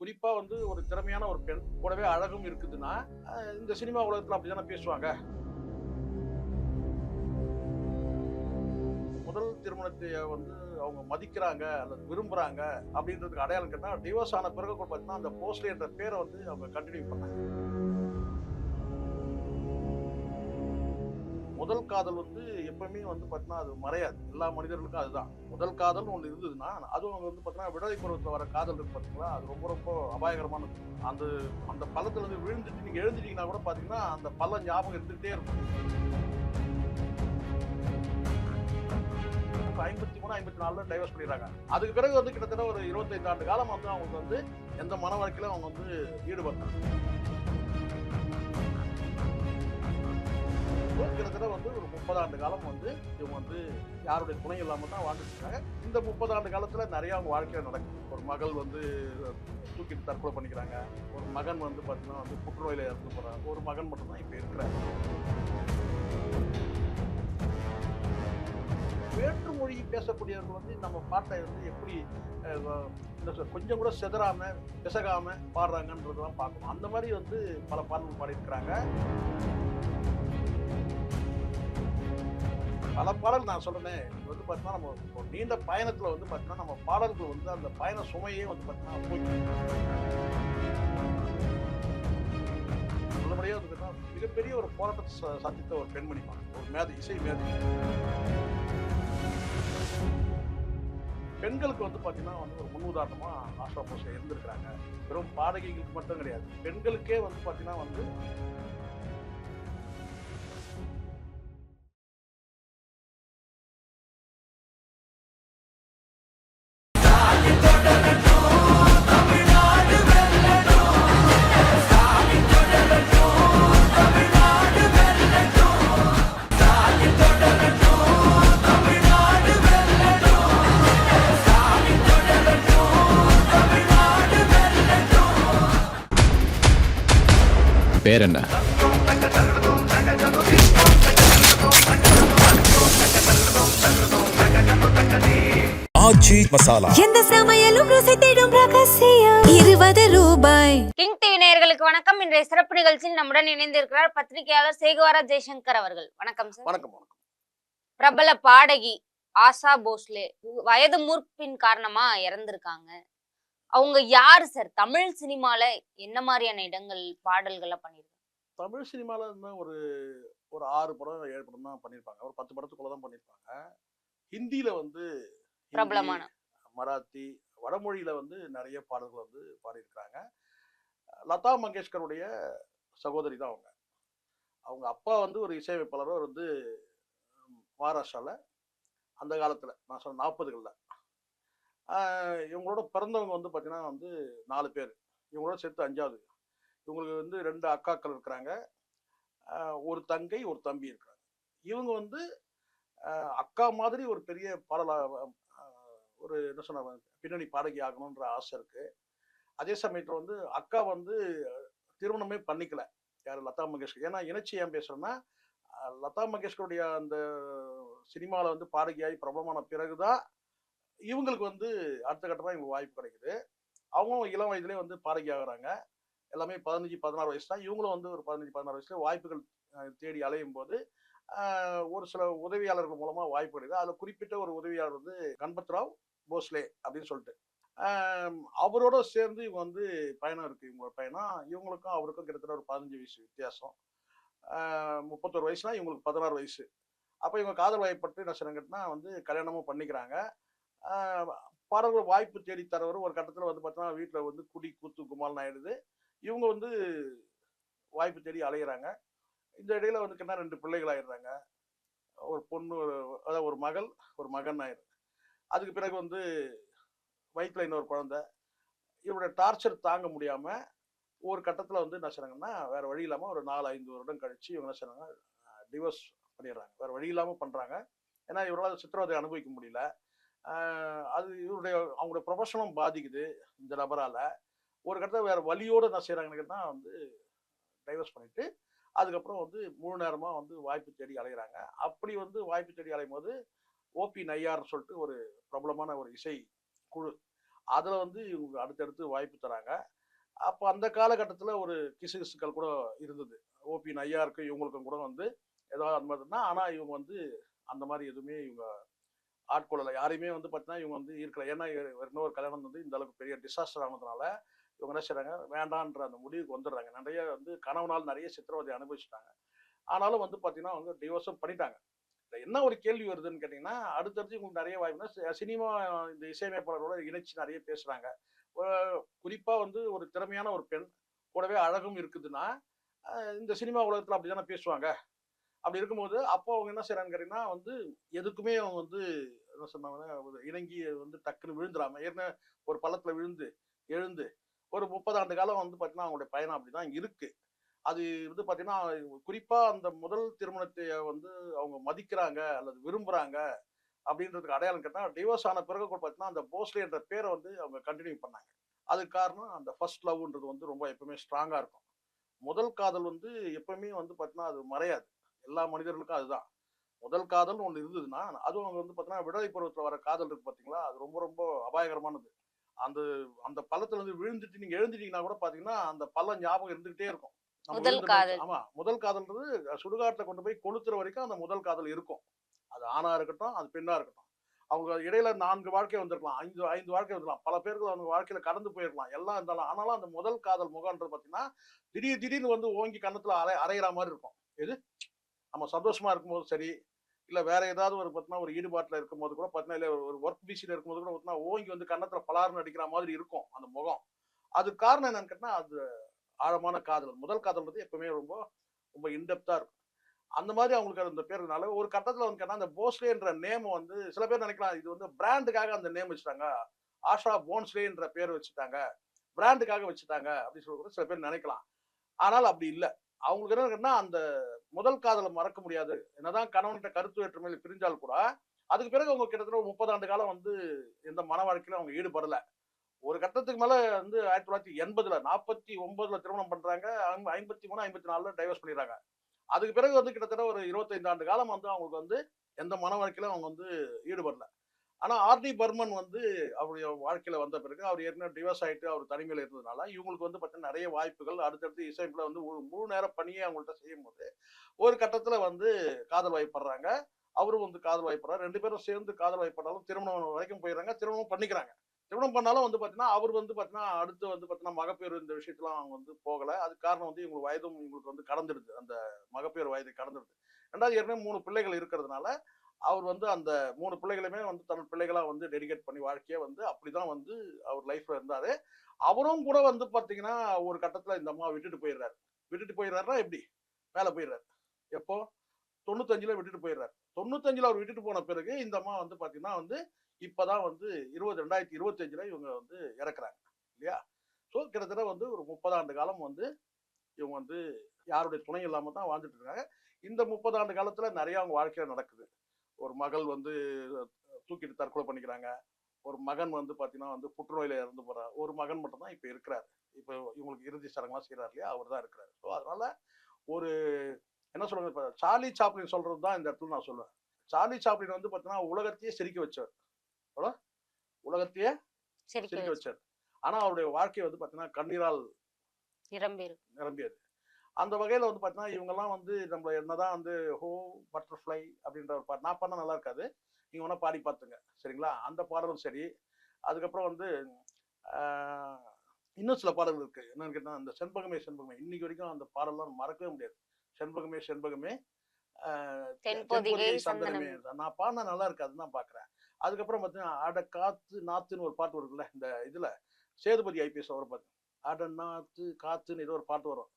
குறிப்பா வந்து ஒரு திறமையான ஒரு பெண் கூடவே அழகும் இருக்குதுன்னா இந்த சினிமா உலகத்துல அப்படிதானே பேசுவாங்க. முதல் திருமணத்தை வந்து அவங்க மதிக்கிறாங்க அல்லது விரும்புறாங்க அப்படின்றதுக்கு அடையாளம் கேட்டா டிவோர்ஸ் ஆன பிறகு கூட பார்த்தீங்கன்னா அந்த போஸ்ட்லி என்ற பேரை வந்து அவங்க கண்டினியூ பண்ணாங்க. முதல் காதல் வந்து எப்பவுமே வந்து பார்த்தீங்கன்னா அது மறையாது. எல்லா மனிதர்களுக்கும் அதுதான். முதல் காதல்னு ஒண்ணு இருந்ததுன்னா, அதுவும் வந்து பார்த்தீங்கன்னா விடுதலை பருவத்துல வர காதல் இருக்கு பார்த்தீங்களா, அது ரொம்ப ரொம்ப அபாயகரமானது. அந்த அந்த பள்ளத்துல இருந்து விழுந்துட்டு நீங்க எழுந்துட்டீங்கன்னா கூட பார்த்தீங்கன்னா, அந்த பள்ளம் ஞாபகம் இருந்துகிட்டே இருக்கும். 53, 54ல டைவர்ஸ் பண்ணிடுறாங்க. அதுக்கு பிறகு வந்து கிட்டத்தட்ட ஒரு 25 ஆண்டு காலம் வந்து அவங்களுக்கு வந்து எந்த மன வாழ்க்கையிலும் அவங்க வந்து ஈடுபட்டாங்க. கிட்டத்தட்ட வந்து ஒரு 30 ஆண்டு காலம் வந்து இவங்க வந்து யாருடைய துணை இல்லாம தான் வாழ்ந்துட்டு இருக்காங்க. இந்த 30 ஆண்டு காலத்துல நிறைய அவங்க வாழ்க்கையில நடக்குது. ஒரு மகள் வந்து தூக்கிட்டு தற்கொலை பண்ணிக்கிறாங்க. ஒரு மகன் வந்து பாத்தீங்கன்னா வந்து புற்றுநோயில இறந்து போறாங்க. ஒரு மகன் மட்டும் தான் இப்ப இருக்கிறாரு. வேற்று மொழி பேசக்கூடியவர்கள் வந்து நம்ம பாட்டை வந்து எப்படி கொஞ்சம் கூட செதறாம பிசகாம பாடுறாங்கன்றதெல்லாம் பார்க்கணும். அந்த மாதிரி வந்து பல பாடல்கள் பாடியிருக்கிறாங்க. பல பாடல் நான் சொல்றேன். இது வந்து பார்த்தீங்கன்னா நம்ம ஒரு நீண்ட பயணத்துல வந்து பார்த்தீங்கன்னா நம்ம பாடல்கள் வந்து அந்த பயண சுமையே வந்து பார்த்தீங்கன்னா நல்லபடியா வந்து பார்த்தீங்கன்னா மிகப்பெரிய ஒரு போராட்டத்தை சந்தித்த ஒரு பெண்மணி, ஒரு மேதை, இசை மேதை. பெண்களுக்கு வந்து பாத்தீங்கன்னா வந்து ஒரு முன்னுதாரணமா ஆஷா போஸ்லே இருந்திருக்கிறாங்க. வெறும் பாடகிகளுக்கு மட்டும் கிடையாது, பெண்களுக்கே வந்து பாத்தீங்கன்னா வந்து பேர் என்ன? ஆச்சி மசாலா. எந்த சமையலும் ருசி தேடும் ரகசியம் 20 ரூபாய். கிங் டிவி நேயர்களுக்கு வணக்கம். இன்றைய சிறப்பு நிகழ்ச்சியில் நம்முடன் இணைந்திருக்கிறார் பத்திரிகையாளர் சேகுவாரா ஜெய்சங்கர் அவர்கள். வணக்கம் சார். வணக்கம். வணக்கம். பிரபல பாடகி ஆஷா போஸ்லே வயது மூர்ப்பின் காரணமா இறந்திருக்காங்க. அவங்க யாரு சார்? தமிழ் சினிமால என்ன மாதிரியான இடங்கள் பாடல்களை பண்ணிருக்காங்க? தமிழ் சினிமால ஒரு ஒரு 6 படம் 7 படம் தான் பண்ணியிருப்பாங்க. ஒரு 10 படத்துக்குள்ள தான் பண்ணியிருப்பாங்க. ஹிந்தியில வந்து பிரபலமான மராத்தி, வடமொழியில வந்து நிறைய பாடல்கள் வந்து பாடியிருக்கிறாங்க. லதா மங்கேஷ்கருடைய சகோதரி தான் அவங்க. அவங்க அப்பா வந்து ஒரு இசையமைப்பாளர் வந்து மகாராஷ்டிரால அந்த காலத்துல நான் சொன்ன 40கள்ல. இவங்களோட பிறந்தவங்க வந்து பார்த்தீங்கன்னா வந்து 4 பேர். இவங்களோட சேர்த்து 5வது. இவங்களுக்கு வந்து 2 அக்காக்கள் இருக்கிறாங்க. ஒரு தங்கை, ஒரு தம்பி இருக்கிறாங்க. இவங்க வந்து அக்கா மாதிரி ஒரு பெரிய ஒரு என்ன சொன்ன பின்னணி பாடகி ஆகணுன்ற ஆசை இருக்கு. அதே சமயத்துல வந்து அக்கா வந்து திருமணமே பண்ணிக்கல. யாரு? லதா மங்கேஷ்கர். ஏன்னா இணைச்சி ஏன் பேசுறேன்னா, லதா மங்கேஷ்கருடைய அந்த சினிமாவில் வந்து பாடகியாகி பிரபலமான பிறகுதான் இவங்களுக்கு வந்து அடுத்த கட்டமாக இவங்களுக்கு வாய்ப்பு கிடைக்குது. அவங்களும் இளம் வயதுலேயே வந்து பாடகி ஆகுறாங்க. எல்லாமே 15, 16 வயசு தான். இவங்களும் வந்து ஒரு 15, 16 வயசுல வாய்ப்புகள் தேடி அலையும் போது ஒரு சில உதவியாளர்கள் மூலமா வாய்ப்பு கிடைக்குது. அதில் குறிப்பிட்ட ஒரு உதவியாளர் வந்து கண்பத்ராவ் போஸ்லே அப்படின்னு சொல்லிட்டு அவரோட சேர்ந்து இவங்க வந்து பயணம் இருக்கு. இவங்களோட பயணம் இவங்களுக்கும் அவருக்கும் கிட்டத்தட்ட ஒரு 15 வயசு வித்தியாசம். 31 வயசுனா இவங்களுக்கு 16 வயசு. அப்போ இவங்க காதல் வயப்பட்டு என்ன செய்யறாங்கன்னா வந்து கல்யாணமும் பண்ணிக்கிறாங்க. பாடல்கள் வாய்ப்பு தேடி தரவர் ஒரு கட்டத்தில் வந்து பார்த்தோன்னா வீட்டில் வந்து குடி கூத்து குமால்னு ஆயிடுது. இவங்க வந்து வாய்ப்பு தேடி அலையிறாங்க. இந்த இடையில வந்து கேட்டால் 2 பிள்ளைகள் ஆயிடுறாங்க. ஒரு பொண்ணு, அதாவது ஒரு மகள், ஒரு மகன் ஆயிடுது. அதுக்கு பிறகு வந்து வயிற்றுல இன்னொரு குழந்தை. இவருடைய டார்ச்சர் தாங்க முடியாம ஒரு கட்டத்தில் வந்து என்ன செய்றாங்கன்னா வேற வழி இல்லாமல் ஒரு 4-5 வருடம் கழிச்சு இவங்க என்ன செய்றாங்க, டிவோர்ஸ் பண்ணிடுறாங்க. வேற வழி இல்லாமல் பண்றாங்க. ஏன்னா இவரால் சித்திரவதை அனுபவிக்க முடியல. அது அவங்களுடைய ப்ரொஃபஷனும் பாதிக்குது இந்த நபரால. ஒரு கட்டத்தில் வேற வழியோடு என்ன செய்யறாங்கன்னு கேட்டால் வந்து டைவர்ஸ் பண்ணிட்டு அதுக்கப்புறம் வந்து முழு நேரமா வந்து வாய்ப்பு தேடி அலைகிறாங்க. அப்படி வந்து வாய்ப்பு தேடி அலையும் போது ஓபி நையார்னு சொல்லிட்டு ஒரு பிரபலமான ஒரு இசை குழு, அதில் வந்து இவங்க அடுத்தடுத்து வாய்ப்பு தராங்க. அப்போ அந்த காலகட்டத்தில் ஒரு கிசுகிசுக்கள் கூட இருந்தது. ஓபி நய்யாருக்கு இவங்களுக்கும் கூட வந்து ஏதாவது அந்த மாதிரி தான். ஆனால் இவங்க வந்து அந்த மாதிரி எதுவுமே இவங்க ஆட்கொள்ளலை. யாரையுமே வந்து பார்த்தீங்கன்னா இவங்க வந்து இருக்கல. ஏன்னா இன்னொரு கல்யாணம் வந்து இந்த அளவுக்கு பெரிய டிசாஸ்டர் ஆனதுனால இவங்க என்ன செய்றாங்க, வேண்டான்ற அந்த முடிவுக்கு வந்துடுறாங்க. நிறைய வந்து கணவனால் நிறைய சித்திரவதை அனுபவிச்சுட்டாங்க. ஆனாலும் வந்து பார்த்தீங்கன்னா அவங்க டிவோர்ஸும் பண்ணிட்டாங்க. இதுல என்ன ஒரு கேள்வி வருதுன்னு கேட்டீங்கன்னா, அடுத்தடுத்து இவங்களுக்கு நிறைய வாய்ப்புனா சினிமா இந்த இசையமைப்பாளரோட இணைச்சு நிறைய பேசுறாங்க. ஒரு குறிப்பா வந்து ஒரு திறமையான ஒரு பெண், கூடவே அழகும் இருக்குதுன்னா, இந்த சினிமா உலகத்துல அப்படித்தானே பேசுவாங்க. அப்படி இருக்கும்போது, அப்போ அவங்க என்ன செய்றாங்கன்னு கேட்டீங்கன்னா, வந்து எதுக்குமே அவங்க வந்து என்ன சொன்னாங்கன்னா, ஒரு இணங்கி வந்து டக்குன்னு விழுந்துராம, ஏற்கனவே ஒரு பள்ளத்துல விழுந்து, எழுந்து ஒரு 30 ஆண்டு காலம் வந்து பார்த்தீங்கன்னா, அவங்களுடைய பயணம் அப்படிதான் இருக்கு. அது வந்து பார்த்தீங்கன்னா, குறிப்பா அந்த முதல் திருமணத்தை வந்து அவங்க மதிக்கிறாங்க அல்லது விரும்புறாங்க அப்படின்றதுக்கு அடையாளம் கேட்டா, டிவோர்ஸ் ஆன பிறகு கூட பார்த்தீங்கன்னா, அந்த போஸ்லே என்ற பேர வந்து அவங்க கன்டின்யூ பண்ணாங்க. அதுக்கு காரணம் அந்த ஃபர்ஸ்ட் லவ்ன்றது வந்து ரொம்ப எப்பவுமே ஸ்ட்ராங்கா இருக்கும். முதல் காதல் வந்து எப்பவுமே வந்து பார்த்தீங்கன்னா, அது மறையாது. எல்லா மனிதர்களுக்கும் அதுதான். முதல் காதல்னு ஒண்ணு இருந்ததுன்னா, அதுவும் அவங்க வந்து பார்த்தீங்கன்னா, விடலை பருவத்தில வர காதல் இருக்கு பார்த்தீங்களா, அது ரொம்ப ரொம்ப அபாயகரமானது. அந்த அந்த பள்ளத்துல இருந்து விழுந்துட்டு நீங்க எழுந்துட்டீங்கன்னா கூட பார்த்தீங்கன்னா, அந்த பள்ளம் ஞாபகம் இருந்துகிட்டே இருக்கும். நம்ம முதல் விழுந்த மாரி காதல். ஆமா. முதல் காதல்ன்றது சுடுகாட்டுல கொண்டு போய் கொளுத்துற வரைக்கும் அந்த முதல் காதல் இருக்கும். அது ஆணா இருக்கட்டும், அது பெண்ணா இருக்கட்டும். அவங்க இடையில 4 வாழ்க்கை வந்திருக்கலாம். 5 வாழ்க்கை வந்திருக்கலாம். பல பேர்கள் அவங்க வாழ்க்கையில கடந்து போயிருக்கலாம். எல்லாம் இருந்தாலும், ஆனாலும் அந்த முதல் காதல் முகம்ன்றது பார்த்தீங்கன்னா, திடீர்னு வந்து ஓங்கி கன்னத்துல அறையிற மாரி இருக்கும். எது? நம்ம சந்தோஷமா இருக்கும்போது சரி, இல்ல வேற ஏதாவது ஒரு பார்த்தீங்கன்னா, ஒரு ஈடுபாட்டுல இருக்கும்போது கூட பார்த்தீங்கன்னா, இல்ல ஒரு ஒர்க் பிஸில இருக்கும்போது கூட பார்த்தீங்கன்னா, ஓங்கி வந்து கன்னத்துல பலார்ன்னு அடிக்கிற மாதிரி இருக்கும் அந்த முகம். அதுக்கு காரணம் என்னன்னு கேட்டா, அது ஆழமான காதல். முதல் காதல் வந்து எப்பவுமே ரொம்ப ரொம்ப இன்டெப்த்தா இருக்கும். அந்த மாதிரி அவங்களுக்கு அந்த பேருனால ஒரு கட்டத்துல வந்து கேட்டா, அந்த போஸ்லேன்ற நேம் வந்து சில பேர் நினைக்கலாம், இது வந்து பிராண்டுக்காக அந்த நேம் வச்சுட்டாங்க. ஆஷா போன்ஸ்லேன்ற பேர் வச்சுட்டாங்க. பிராண்டுக்காக வச்சுட்டாங்க அப்படின்னு சொல்லி கூட சில பேர் நினைக்கலாம். ஆனால் அப்படி இல்ல. அவங்களுக்கு என்ன இருக்குன்னா, அந்த முதல் காதல மறக்க முடியாது. என்னதான் கணவன்கிட்ட கருத்து வேற்றுமையில பிரிஞ்சால் கூட, அதுக்கு பிறகு அவங்க கிட்டத்தட்ட ஒரு 30 ஆண்டு காலம் வந்து எந்த மன வாழ்க்கையிலும் அவங்க ஈடுபடல. ஒரு கட்டத்துக்கு மேல வந்து 1980ல 49ல திருமணம் பண்றாங்க. 53, 54ல டைவர்ஸ் பண்ணிடுறாங்க. அதுக்கு பிறகு வந்து கிட்டத்தட்ட ஒரு 25 ஆண்டு காலம் வந்து அவங்களுக்கு வந்து எந்த மன வாழ்க்கையிலும் அவங்க வந்து ஈடுபடல. ஆனா ஆர்.டி. பர்மன் வந்து அவருடைய வாழ்க்கையில வந்த பிறகு அவர் ஏற்கனவே டிவோர்ஸ் ஆயிட்டு அவர் தனிமையில இருந்ததுனால, இவங்களுக்கு வந்து பார்த்தீங்கன்னா நெறைய வாய்ப்புகள் அடுத்தடுத்து இசையமைப்புல வந்து ஒரு முழு நேர பணியே அவங்கள்ட்ட செய்யும்போது, ஒரு கட்டத்துல வந்து காதல் வயப்படுறாங்க. அவரும் வந்து காதல் வயப்படுறார். 2 பேரும் சேர்ந்து காதல் வயப்பட்டாலும் திருமணம் வரைக்கும் போயிடுறாங்க. திருமணம் பண்ணிக்கிறாங்க. திருமணம் பண்ணாலும் வந்து பார்த்தீங்கன்னா, அவர் வந்து பார்த்தீங்கன்னா, அடுத்து வந்து பார்த்தீங்கன்னா, மகப்பேறு இந்த விஷயத்துலாம் அவங்க வந்து போகல. அதுக்கு காரணம் வந்து இவங்களுக்கு வயதும் இவங்களுக்கு வந்து கடந்துடுது. அந்த மகப்பேறு வயதை கடந்துடுது. 2வது ஏற்கனவே 3 பிள்ளைகள் இருக்கிறதுனால, அவர் வந்து அந்த 3 பிள்ளைகளுமே வந்து தன் பிள்ளைகளா வந்து டெடிகேட் பண்ணி வாழ்க்கைய வந்து அப்படிதான் வந்து அவர் லைஃப்ல இருந்தாரு. அவரும் கூட வந்து பார்த்தீங்கன்னா, ஒரு கட்டத்துல இந்த அம்மாவ விட்டுட்டு போயிடுறாரு. விட்டுட்டு போயிடுறாருன்னா எப்படி? மேல போயிடுறாரு. எப்போ? 95ல விட்டுட்டு போயிடுறாரு. 95ல அவர் விட்டுட்டு போன பிறகு இந்த அம்மா வந்து பார்த்தீங்கன்னா வந்து, இப்பதான் வந்து 2025ல இவங்க வந்து இறக்குறாங்க. இல்லையா? ஸோ கிட்டத்தட்ட வந்து ஒரு 30 ஆண்டு காலம் வந்து இவங்க வந்து யாருடைய துணையும் இல்லாம தான் வாழ்ந்துட்டு இருக்காங்க. இந்த 30 ஆண்டு காலத்துல நெறைய அவங்க வாழ்க்கையில நடக்குது. ஒரு மகள் வந்து தூக்கிட்டு தற்கொலை பண்ணிக்கிறாங்க. ஒரு மகன் வந்து பார்த்தீங்கன்னா வந்து புற்றுநோயில இறந்து போறார். ஒரு மகன் மட்டும் தான் இப்ப இருக்கிறாரு. இப்ப இவங்களுக்கு இறுதி சடங்குலாம் செய்றாரு இல்லையா? அவர் தான் இருக்கிறாரு. ஸோ அதனால ஒரு என்ன சொல்றது, இப்ப சார்லி சாப்ளின் சொல்றது தான் இந்த இடத்துல நான் சொல்லுவேன். சார்லி சாப்ளின் வந்து பார்த்தீங்கன்னா, உலகத்தையே சிரிக்க வச்சவர். எவ்வளோ? உலகத்தையே சிரிக்க சிரிக்க வச்சு வச்சார். ஆனா அவருடைய வாழ்க்கை வந்து பார்த்தீங்கன்னா, கண்ணீரால் நிரம்பியிருக்கு. நிரம்பியது. அந்த வகையில வந்து பார்த்தீங்கன்னா, இவங்கலாம் வந்து நம்மள என்னதான் வந்து "ஹோ பட்டர்ஃப்ளை" அப்படின்ற ஒரு பாட்டு நான் பாடுனா நல்லா இருக்காது. நீங்க வேணா பாடி பார்த்துங்க. சரிங்களா? அந்த பாடலும் சரி. அதுக்கப்புறம் வந்து ஆ இன்னும் சில பாடல்கள் இருக்கு. என்னன்னு கேட்டா, அந்த "செண்பகமே செண்பகமே" இன்னைக்கு வரைக்கும் அந்த பாடல்லாம் மறக்கவே முடியாது. "செண்பகமே செண்பகமே ஆ தென்பொதிகை தென்பொதிகை சந்தனமே" சந்தனமே. நான் பாடுனா நல்லா இருக்காதுன்னு தான் பார்க்குறேன். அதுக்கப்புறம் பார்த்தீங்கன்னா, "அட காத்து நாத்துன்னு" ஒரு பாட்டு வருதுல்ல, இந்த இதுல சேதுபதி ஐபிஎஸ் வரும் பாருங்க. "அட நாத்து காத்துன்னு" ஏதோ ஒரு பாட்டு வரும்.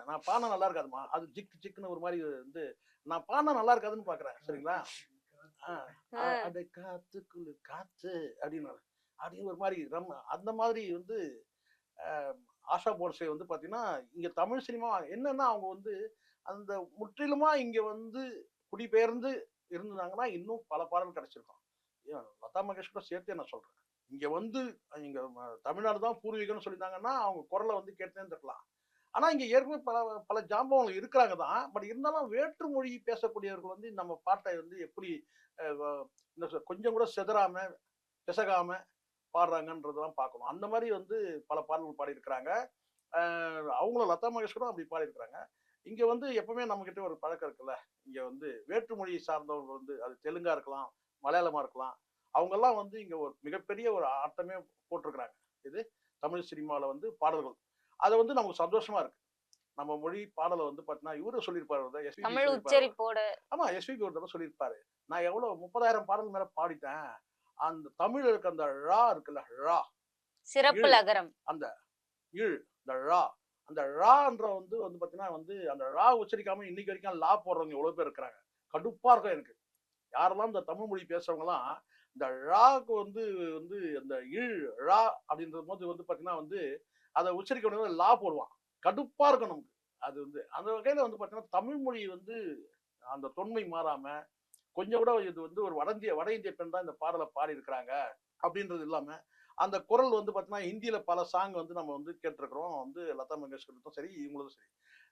நான் பாடுனா நல்லா இருக்காதும்மா. அது ஜிக் ஜிக்ன்னு ஒரு மாரி வந்து நான் பாடுனா நல்லா இருக்காதுன்னு பார்க்குறேன். சரிங்களா? ஆ ஆ. "அட காத்துக்குள்ள காத்து" அப்படின்னு அப்படின்னு ஒரு மாரி அந்த மாதிரி வந்து அ ஆஷா போன்ஸ்லே வந்து பார்த்தீங்கன்னா, இங்க தமிழ் சினிமா என்னன்னா அவங்க வந்து அந்த முற்றிலுமா இங்க வந்து குடிபெயர்ந்து இருந்திருந்தாங்கன்னா, இன்னும் பல பாடல் கிடைச்சிருக்கும். ஏன் லதா மங்கேஷ்கரோட சேர்த்தே நான் சொல்றேன். இங்க வந்து இங்க தமிழ்நாடு தான் பூர்வீகம்னு சொல்லியிருந்தாங்கன்னா, அவங்க குரல வந்து கேட்டுனே இருந்திருக்கலாம். ஆனா, இங்க ஏற்கனவே பல பல ஜாம்பவான்கள் இருக்கிறாங்க தான். பட் இருந்தாலும் வேற்று மொழி பேசக்கூடியவர்கள் வந்து நம்ம பாட்ட வந்து எப்படி அ வ என்ன சொல் கொஞ்சம் கூட சிதறாம, பிசகாம பாடுறாங்கன்றதெல்லாம் பார்க்கணும். அந்த மாதிரி வந்து பல பாடல்கள் பாடியிருக்கிறாங்க. அவங்களும் லதா மங்கேஷ்கரும் அப்படி பாடியிருக்கிறாங்க. இங்க வந்து எப்பவுமே நம்மகிட்ட ஒரு பழக்கம் இருக்குல்ல, இங்க வந்து வேற்று மொழியை சார்ந்தவங்க வந்து அது தெலுங்கா இருக்கலாம், மலையாளமா இருக்கலாம், அவங்கெல்லாம் வந்து இங்க ஒரு மிகப்பெரிய ஒரு ஆட்டமே போட்டிருக்கிறாங்க. இது தமிழ் சினிமாவில் வந்து பாடல்கள். அது வந்து நமக்கு சந்தோஷமா இருக்கு. நம்ம மொழி பாடலை வந்து பார்த்தீங்கன்னா இவரு சொல்லியிருப்பாரு, தமிழ் உச்சரிப்போட. ஆமா, எஸ்பிபி ஒரு தடவை சொல்லியிருப்பாரு, நான் எவ்வளவு 30,000 பாடல் மேல பாடிட்டேன், அந்த தமிழ் இருக்க அந்த ழா இருக்குல்ல, ழா சிறப்பு லகரம், அந்த இழ், இந்த ழா, அந்த ழான்ற வந்து பாத்தீங்கன்னா வந்து அந்த ழா உச்சரிக்காம இன்னைக்கு வரைக்கும் லா போடுறவங்க எவ்வளவு பேர் இருக்கிறாங்க. கடுப்பா இருக்கும் எனக்கு. யாரெல்லாம் இந்த தமிழ் மொழி பேசுறவங்க எல்லாம் இந்த ழாக்கு வந்து வந்து அந்த இழ் ழா அப்படின்றது போது வந்து பாத்தீங்கன்னா வந்து அதை உச்சரிக்க லா போடுவான். கடுப்பா இருக்கும் நமக்கு. அது வந்து அந்த வகையில வந்து பாத்தீங்கன்னா தமிழ் மொழி வந்து அந்த தொன்மை மாறாம கொஞ்சம் கூட இது வந்து ஒரு வட இந்திய பெண் தான் இந்த பாடலை பாடி இருக்கிறாங்க அப்படின்றது இல்லாம அந்த குரல் வந்து பாத்தீங்கன்னா ஹிந்தியில பல சாங் வந்து நம்ம வந்து கேட்டிருக்கிறோம். வந்து லதா மங்கேஷ்கருக்கும் சரி, இவங்களும் சரி.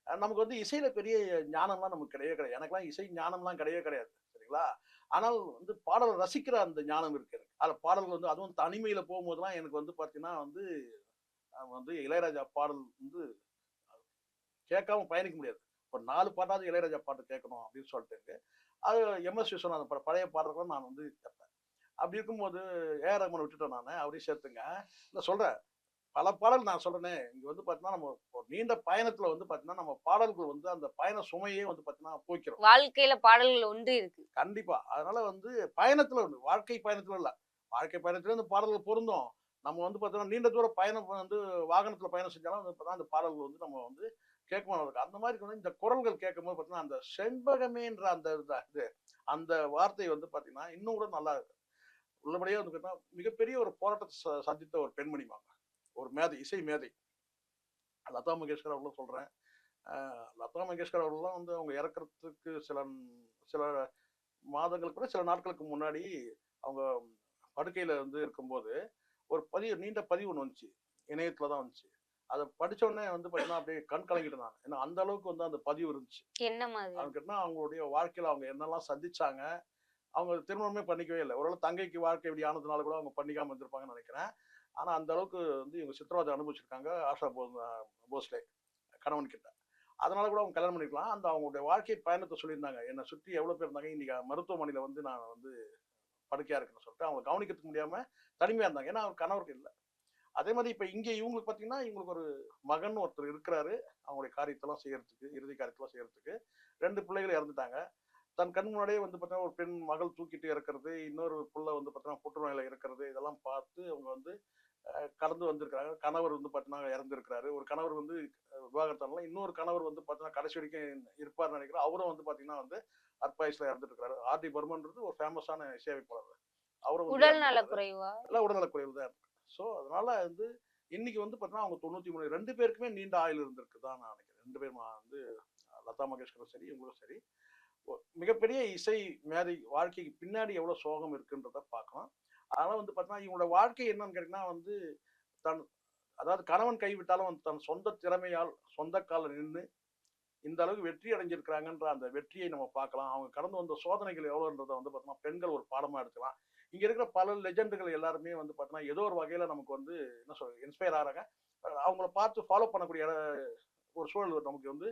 நமக்கு வந்து இசையில பெரிய ஞானம்லாம் நமக்கு கிடையவே கிடையாது. எனக்குலாம் இசை ஞானம்லாம் கிடையவே கிடையாது, சரிங்களா? ஆனால் வந்து பாடலை ரசிக்கிற அந்த ஞானம் இருக்கு எனக்கு. அதில் பாடல்கள் வந்து அதுவும் தனிமையில போகும்போதெல்லாம் எனக்கு வந்து பாத்தீங்கன்னா வந்து இளையராஜா பாடல் வந்து கேட்காம பயணிக்க முடியாது. ஒரு 4 பாட்டாவது இளையராஜா பாட்டு கேட்கணும் அப்படின்னு சொல்லிட்டு அது எம்எஸ் விஸ்வநாதன் பழைய பாடல்களும் நான் வந்து கேட்பேன். அப்படி இருக்கும்போது ஏஆர் ரஹ்மானை விட்டுட்டேன் நான், அவரையும் சேர்த்துங்க. இல்லை சொல்றேன், பல பாடல் நான் சொல்றேனே, இங்க வந்து பாத்தீங்கன்னா நம்ம ஒரு நீண்ட பயணத்துல வந்து பாத்தீங்கன்னா நம்ம பாடல்கள் வந்து அந்த பயண சுமையே வந்து பாத்தீங்கன்னா போய்க்கிறோம். வாழ்க்கையில பாடல்கள் ஒன்று இருக்கு கண்டிப்பா. அதனால வந்து பயணத்துல ஒன்று, வாழ்க்கை பயணத்துல இல்ல, வாழ்க்கை பயணத்துல இந்த பாடல்கள் பொருந்தும். நம்ம வந்து பாத்தீங்கன்னா நீண்ட தூர பயணம் வந்து வாகனத்துல பயணம் செஞ்சாலும் வந்து அந்த பாடல்கள் வந்து நம்ம வந்து கேட்கணும் இருக்கு. அந்த மாதிரி வந்து இந்த குரல்கள் கேட்கும் போது பாத்தீங்கன்னா அந்த செண்பகமேன்ற அந்த வார்த்தை வந்து பாத்தீங்கன்னா இன்னும் கூட நல்லா இருக்கு. உள்ளபடியே வந்து பாத்தீங்கன்னா மிகப்பெரிய ஒரு போராட்டத்தை சந்தித்த ஒரு பெண்மணிமாங்க, ஒரு மேதை, இசை மேதை லதா மங்கேஷ்கர் அவர்களும் சொல்றேன். லதா மங்கேஷ்கர் அவர்கள்லாம் வந்து அவங்க இறக்குறதுக்கு சில மாதங்களுக்கு கூட சில நாட்களுக்கு முன்னாடி அவங்க படுக்கையில வந்து இருக்கும்போது ஒரு நீண்ட பதிவு ஒன்று வந்துச்சு, இணையத்துல தான் வந்துச்சு. அதை படிச்ச உடனே வந்து பாத்தீங்கன்னா அப்படியே கண் கலங்கிட்டு நான். ஏன்னா அந்த அளவுக்கு வந்து அந்த பதிவு இருந்துச்சு. என்ன மாதிரி அவங்க கேட்டா அவங்களுடைய வாழ்க்கையில அவங்க என்னெல்லாம் சந்திச்சாங்க. அவங்க திருமணமே பண்ணிக்கவே இல்லை. ஒருவேளை தங்கைக்கு வாழ்க்கை இப்படி ஆனதுனால கூட அவங்க பண்ணிக்காம இருந்திருப்பாங்கன்னு நினைக்கிறேன். ஆனா அந்த அளவுக்கு வந்து இவங்க சித்திரவதை அனுபவிச்சிருக்காங்க ஆஷா போஸ்லே கணவன் கிட்ட. அதனால கூட அவங்க கல்யாணம் பண்ணிக்கலாம். அந்த அவங்களுடைய வாழ்க்கை பயணத்தை சொல்லியிருந்தாங்க. என்னை சுற்றி எவ்வளவு பேர் இருந்தாங்க, இன்னைக்கு மருத்துவமனையில வந்து நான் வந்து படுக்கையா இருக்குன்னு சொல்லிட்டு அவங்க கவனிக்கிறதுக்கு முடியாம தனிமையா இருந்தாங்க. ஏன்னா அவர் கணவருக்கு இல்லை. அதே மாதிரி இப்ப இங்க இவங்களுக்கு பாத்தீங்கன்னா இவங்களுக்கு ஒரு மகன் ஒருத்தர் இருக்கிறாரு. அவங்களுடைய காரியத்தெல்லாம் செய்யறதுக்கு, இறுதி காரியத்தெல்லாம் செய்யறதுக்கு 2 பிள்ளைகள் இறந்துட்டாங்க. தன் கண் முன்னாடியே வந்து பார்த்தீங்கன்னா ஒரு பெண் மகள் தூக்கிட்டு இறக்குறது, இன்னொரு புள்ள வந்து பார்த்தீங்கன்னா புற்றுநோயில இருக்கிறது, இதெல்லாம் பார்த்து அவங்க வந்து கடந்து வந்திருக்கிறாங்க. கணவர் வந்து பார்த்தீங்கன்னா இறந்துருக்கிறாரு. ஒரு கணவர் வந்து விவாகரத்தானலாம், இன்னொரு கணவர் வந்து பார்த்தீங்கன்னா கடைசி வரைக்கும் இருப்பார்னு நினைக்கிறேன். அவரும் வந்து பார்த்தீங்கன்னா வந்து அற்பாயுஸ்ல இறந்துட்டு இருக்காரு. ஆர்டி பர்மன்றது ஒரு ஃபேமஸான இசையமைப்பாளர். அவரும் உடல் நலக்குறைவா எல்லாம் உடல்நலக்குறைவு தான் இருக்கு. ஸோ அதனால வந்து இன்னைக்கு வந்து பார்த்தீங்கன்னா அவங்க 93 2 பேருக்குமே நீண்ட ஆயுள் இருந்திருக்கு தான் நான் நினைக்கிறேன். 2 பேரும் வந்து லதா மங்கேஷ்கரும் சரி, இவங்களும் சரி. மிகப்பெரிய இசை மேதை வாழ்க்கைக்கு பின்னாடி எவ்வளவு சோகம் இருக்குன்றத பார்க்கலாம். அதனால வந்து பார்த்தீங்கன்னா இவங்களோட வாழ்க்கை என்னன்னு கேட்டீங்கன்னா வந்து அதாவது கணவன் கைவிட்டாலும் தன் சொந்த திறமையால் சொந்த கால நின்று இந்த அளவுக்கு வெற்றி அடைஞ்சிருக்கிறாங்கன்ற அந்த வெற்றியை நம்ம பார்க்கலாம். அவங்க கடந்து வந்த சோதனைகள் எவ்வளோன்றதை வந்து பார்த்தீங்கன்னா பெண்கள் ஒரு பாடமா எடுக்கலாம். இங்க இருக்கிற பல லெஜெண்டுகள் எல்லாருமே வந்து பார்த்தீங்கன்னா ஏதோ ஒரு வகையில நமக்கு வந்து என்ன சொல்றது இன்ஸ்பயர் ஆகிறாங்க. அவங்கள பார்த்து ஃபாலோ பண்ணக்கூடிய ஒரு சூழல் நமக்கு வந்து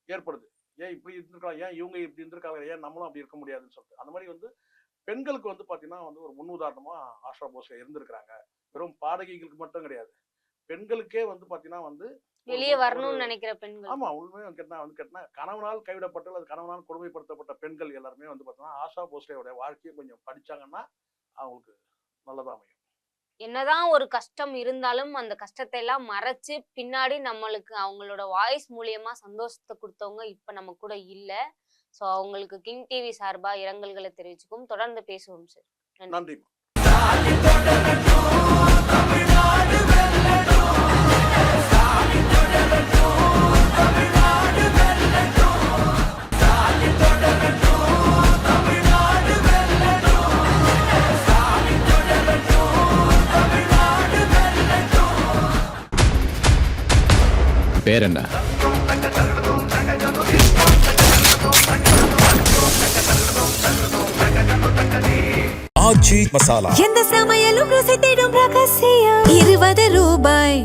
ஏற்படுது. ஏன் இப்படி இருந்திருக்கலாம், ஏன் இவங்க இப்படி இருந்திருக்காங்க, ஏன் நம்மளும் அப்படி இருக்க முடியாதுன்னு சொல்லிட்டு அந்த மாதிரி வந்து பெண்களுக்கு வந்து பாத்தீங்கன்னா வந்து ஒரு முன்னுதாரணமா ஆஷா போஸ்லே இருந்திருக்கிறாங்க. வெறும் பாடகிகளுக்கு மட்டும் கிடையாது, பெண்களுக்கே வந்து பாத்தீங்கன்னா வந்து வெளியே வரணும்னு நினைக்கிற பெண்கள். ஆமா, உண்மையை கேட்டா கணவனால் கைவிடப்பட்ட அல்லது கணவனால் கொடுமைப்படுத்தப்பட்ட பெண்கள் எல்லாருமே வந்து பாத்தீங்கன்னா ஆஷா போஸ்லேயோட வாழ்க்கையை கொஞ்சம் படிச்சாங்கன்னா அவங்களுக்கு நல்லதா அமையும். என்னதான் ஒரு கஷ்டம் இருந்தாலும் அந்த கஷ்டத்தை எல்லாம் மறைச்சு பின்னாடி நம்மளுக்கு அவங்களோட வாய்ஸ் மூலியமா சந்தோஷத்தை கொடுத்தவங்க இப்ப நம்ம கூட இல்ல. சோ அவங்களுக்கு கிங் டிவி சார்பா இரங்கல்களை தெரிவிச்சுக்கும். தொடர்ந்து பேசுவோம் சார். நன்றி. பேர் என்ன? இஞ்சி மசாலா. எந்த சமையலும் ருசி தேடும் ரகசியம் 20 ரூபாய்.